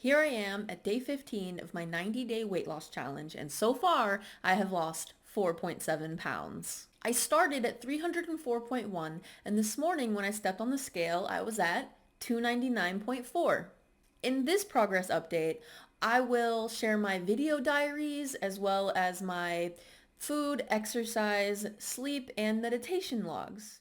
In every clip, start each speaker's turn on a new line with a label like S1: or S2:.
S1: Here I am at day 15 of my 90-day weight loss challenge, and so far I have lost 4.7 pounds. I started at 304.1, and this morning when I stepped on the scale, I was at 299.4. In this progress update, I will share my video diaries as well as my food, exercise, sleep, and meditation logs.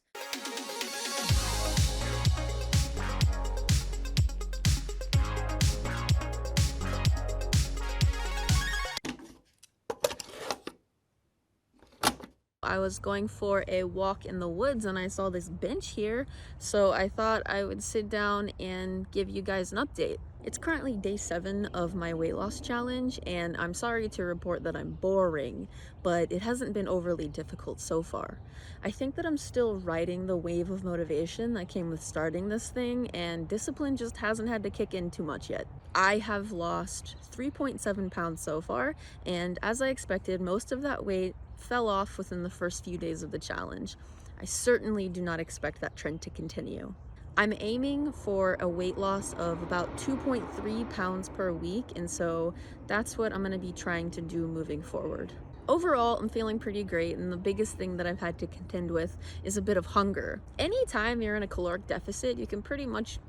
S1: I was going for a walk in the woods and I saw this bench here, so I thought I would sit down and give you guys an update. It's currently day 7 of my weight loss challenge, and I'm sorry to report that I'm boring, but it hasn't been overly difficult so far. I think that I'm still riding the wave of motivation that came with starting this thing, and discipline just hasn't had to kick in too much yet. I have lost 3.7 pounds so far, and as I expected, most of that weight fell off within the first few days of the challenge. I certainly do not expect that trend to continue. I'm aiming for a weight loss of about 2.3 pounds per week, and so that's what I'm going to be trying to do moving forward. Overall, I'm feeling pretty great, and the biggest thing that I've had to contend with is a bit of hunger. Anytime you're in a caloric deficit, you can pretty much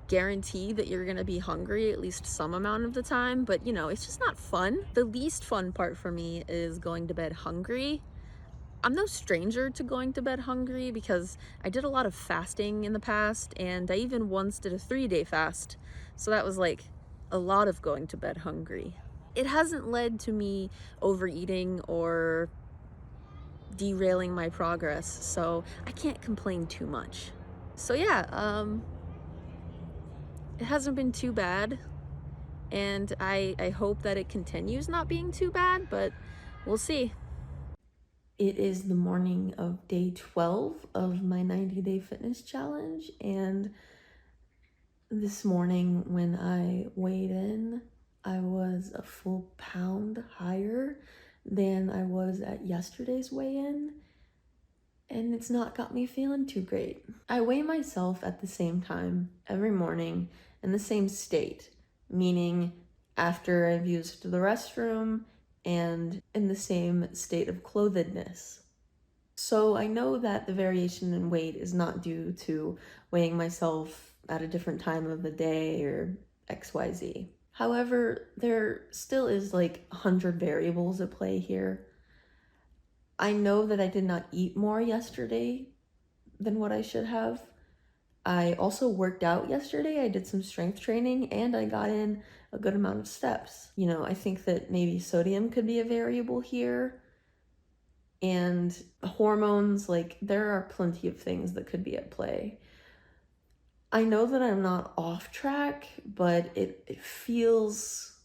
S1: guarantee that you're gonna be hungry at least some amount of the time, but it's just not fun. The least fun part for me is going to bed hungry. I'm no stranger to going to bed hungry because I did a lot of fasting in the past, and I even once did a 3-day fast. So that was like a lot of going to bed hungry. It hasn't led to me overeating or derailing my progress, so I can't complain too much. So yeah, it hasn't been too bad, and I hope that it continues not being too bad, but we'll see. It is the morning of day 12 of my 90-day fitness challenge, and this morning when I weighed in, I was a full pound higher than I was at yesterday's weigh-in, and it's not got me feeling too great. I weigh myself at the same time every morning in the same state, meaning after I've used the restroom and in the same state of clothedness. So I know that the variation in weight is not due to weighing myself at a different time of the day or XYZ. However, there still is like 100 variables at play here. I know that I did not eat more yesterday than what I should have. I also worked out yesterday. I did some strength training and I got in a good amount of steps. I think that maybe sodium could be a variable here, and hormones, like there are plenty of things that could be at play. I know that I'm not off track, but it feels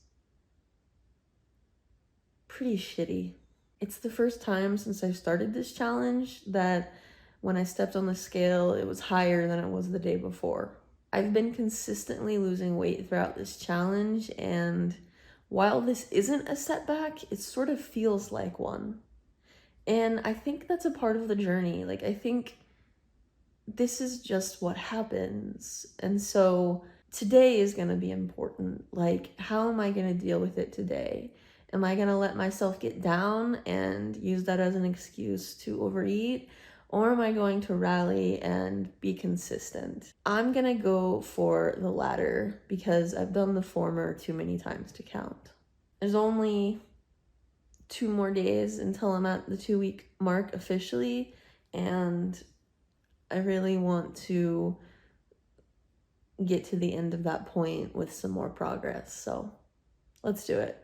S1: pretty shitty. It's the first time since I started this challenge that when I stepped on the scale, it was higher than it was the day before. I've been consistently losing weight throughout this challenge, and while this isn't a setback, it sort of feels like one. And I think that's a part of the journey. Like, I think this is just what happens. And so today is going to be important. Like, how am I going to deal with it today? Am I going to let myself get down and use that as an excuse to overeat? Or am I going to rally and be consistent? I'm going to go for the latter because I've done the former too many times to count. There's only 2 more days until I'm at the 2-week mark officially, and I really want to get to the end of that point with some more progress. So let's do it.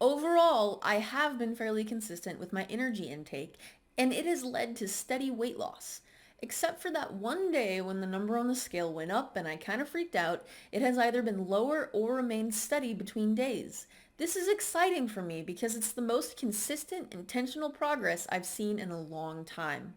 S1: Overall, I have been fairly consistent with my energy intake, and it has led to steady weight loss. Except for that one day when the number on the scale went up and I kind of freaked out, it has either been lower or remained steady between days. This is exciting for me because it's the most consistent, intentional progress I've seen in a long time.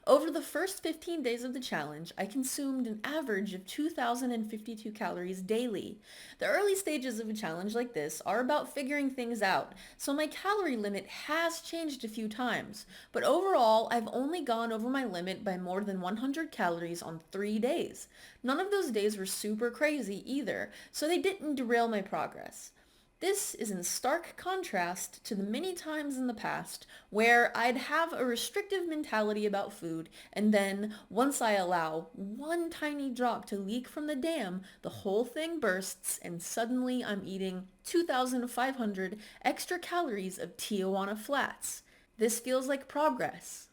S1: Over the first 15 days of the challenge, I consumed an average of 2,052 calories daily. The early stages of a challenge like this are about figuring things out, so my calorie limit has changed a few times, but overall I've only gone over my limit by more than 100 calories on 3 days. None of those days were super crazy either, so they didn't derail my progress. This is in stark contrast to the many times in the past where I'd have a restrictive mentality about food, and then once I allow one tiny drop to leak from the dam, the whole thing bursts and suddenly I'm eating 2,500 extra calories of Tijuana flats. This feels like progress.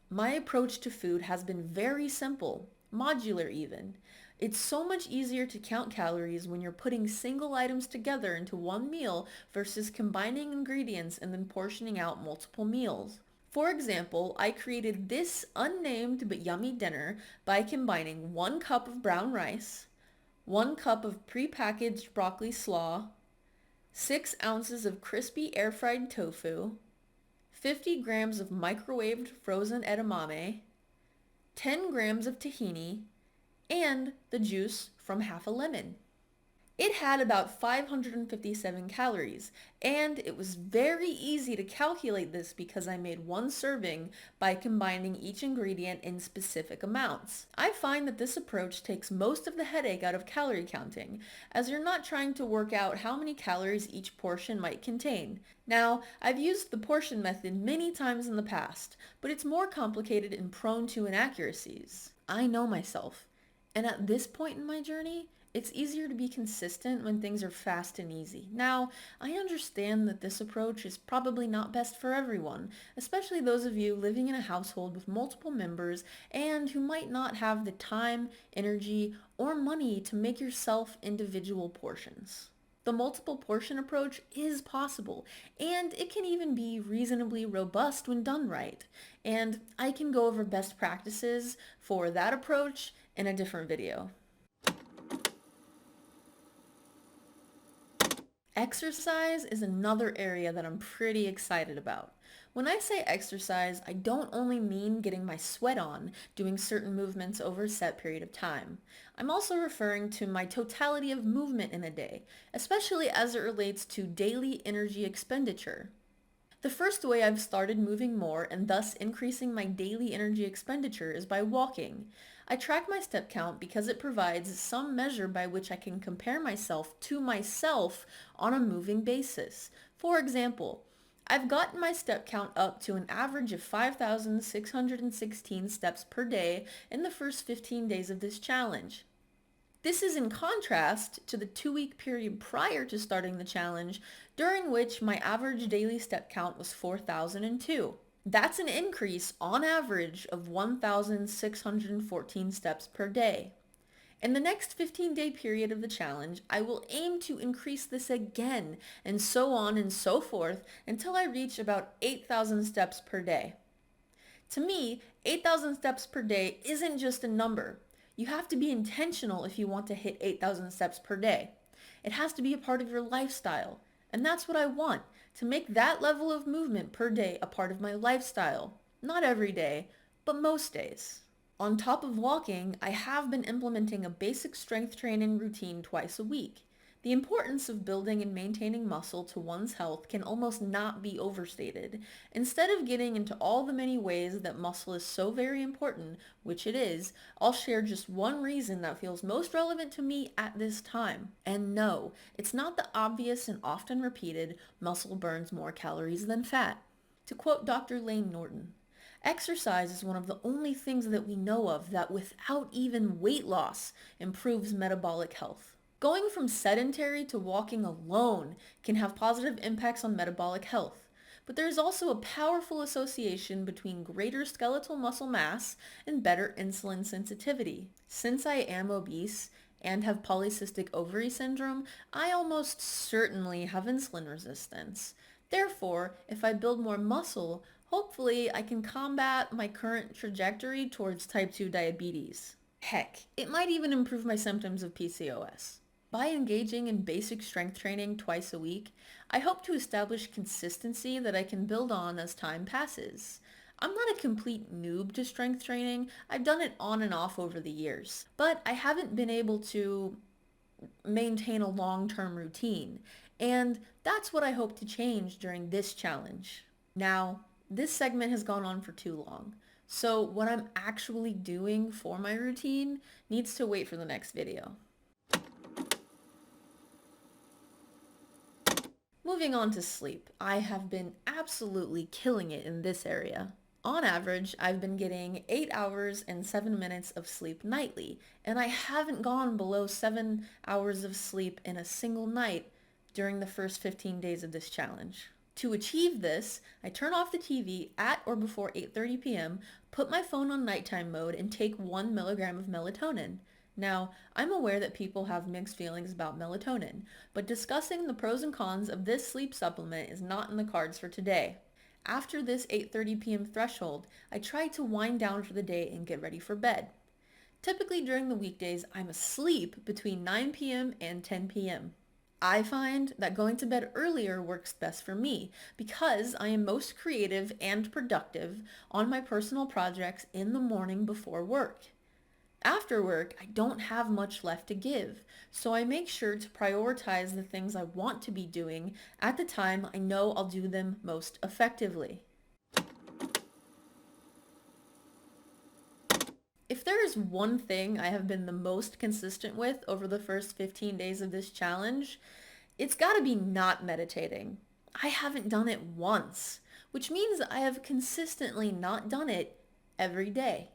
S1: My approach to food has been very simple, modular even. It's so much easier to count calories when you're putting single items together into one meal versus combining ingredients and then portioning out multiple meals. For example, I created this unnamed but yummy dinner by combining 1 cup of brown rice, 1 cup of prepackaged broccoli slaw, 6 ounces of crispy air-fried tofu, 50 grams of microwaved frozen edamame, 10 grams of tahini, and the juice from half a lemon. It had about 557 calories, and it was very easy to calculate this because I made one serving by combining each ingredient in specific amounts. I find that this approach takes most of the headache out of calorie counting, as you're not trying to work out how many calories each portion might contain. Now, I've used the portion method many times in the past, but it's more complicated and prone to inaccuracies. I know myself. And at this point in my journey, it's easier to be consistent when things are fast and easy. Now, I understand that this approach is probably not best for everyone, especially those of you living in a household with multiple members and who might not have the time, energy, or money to make yourself individual portions. The multiple portion approach is possible, and it can even be reasonably robust when done right. And I can go over best practices for that approach in a different video. Exercise is another area that I'm pretty excited about. When I say exercise, I don't only mean getting my sweat on, doing certain movements over a set period of time. I'm also referring to my totality of movement in a day, especially as it relates to daily energy expenditure. The first way I've started moving more and thus increasing my daily energy expenditure is by walking. I track my step count because it provides some measure by which I can compare myself to myself on a moving basis. For example, I've gotten my step count up to an average of 5,616 steps per day in the first 15 days of this challenge. This is in contrast to the 2-week period prior to starting the challenge, during which my average daily step count was 4,002. That's an increase on average of 1,614 steps per day. In the next 15-day period of the challenge, I will aim to increase this again, and so on and so forth until I reach about 8,000 steps per day. To me, 8,000 steps per day isn't just a number. You have to be intentional if you want to hit 8,000 steps per day. It has to be a part of your lifestyle, and that's what I want, to make that level of movement per day a part of my lifestyle. Not every day, but most days. On top of walking, I have been implementing a basic strength training routine twice a week. The importance of building and maintaining muscle to one's health can almost not be overstated. Instead of getting into all the many ways that muscle is so very important, which it is, I'll share just one reason that feels most relevant to me at this time. And no, it's not the obvious and often repeated muscle burns more calories than fat. To quote Dr. Lane Norton, exercise is one of the only things that we know of that without even weight loss improves metabolic health. Going from sedentary to walking alone can have positive impacts on metabolic health, but there is also a powerful association between greater skeletal muscle mass and better insulin sensitivity. Since I am obese and have polycystic ovary syndrome, I almost certainly have insulin resistance. Therefore, if I build more muscle, hopefully I can combat my current trajectory towards type 2 diabetes. Heck, it might even improve my symptoms of PCOS. By engaging in basic strength training twice a week, I hope to establish consistency that I can build on as time passes. I'm not a complete noob to strength training. I've done it on and off over the years, but I haven't been able to maintain a long-term routine. And that's what I hope to change during this challenge. Now, this segment has gone on for too long. So what I'm actually doing for my routine needs to wait for the next video. Moving on to sleep, I have been absolutely killing it in this area. On average, I've been getting 8 hours and 7 minutes of sleep nightly, and I haven't gone below 7 hours of sleep in a single night during the first 15 days of this challenge. To achieve this, I turn off the TV at or before 8:30 p.m., put my phone on nighttime mode, and take 1 milligram of melatonin. Now, I'm aware that people have mixed feelings about melatonin, but discussing the pros and cons of this sleep supplement is not in the cards for today. After this 8:30 p.m. threshold, I try to wind down for the day and get ready for bed. Typically during the weekdays, I'm asleep between 9 p.m. and 10 p.m. I find that going to bed earlier works best for me because I am most creative and productive on my personal projects in the morning before work. After work, I don't have much left to give, so I make sure to prioritize the things I want to be doing at the time I know I'll do them most effectively. If there is one thing I have been the most consistent with over the first 15 days of this challenge, it's gotta be not meditating. I haven't done it once, which means I have consistently not done it every day.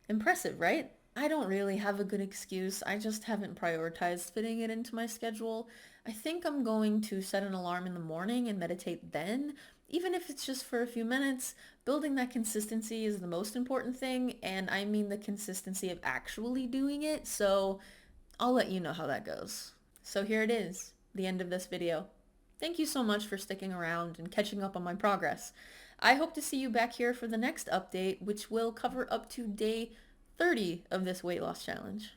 S1: Impressive, right? I don't really have a good excuse. I just haven't prioritized fitting it into my schedule. I think I'm going to set an alarm in the morning and meditate then, even if it's just for a few minutes. Building that consistency is the most important thing, and I mean the consistency of actually doing it, so I'll let you know how that goes. So here it is, the end of this video. Thank you so much for sticking around and catching up on my progress. I hope to see you back here for the next update, which will cover up to day 30 of this weight loss challenge.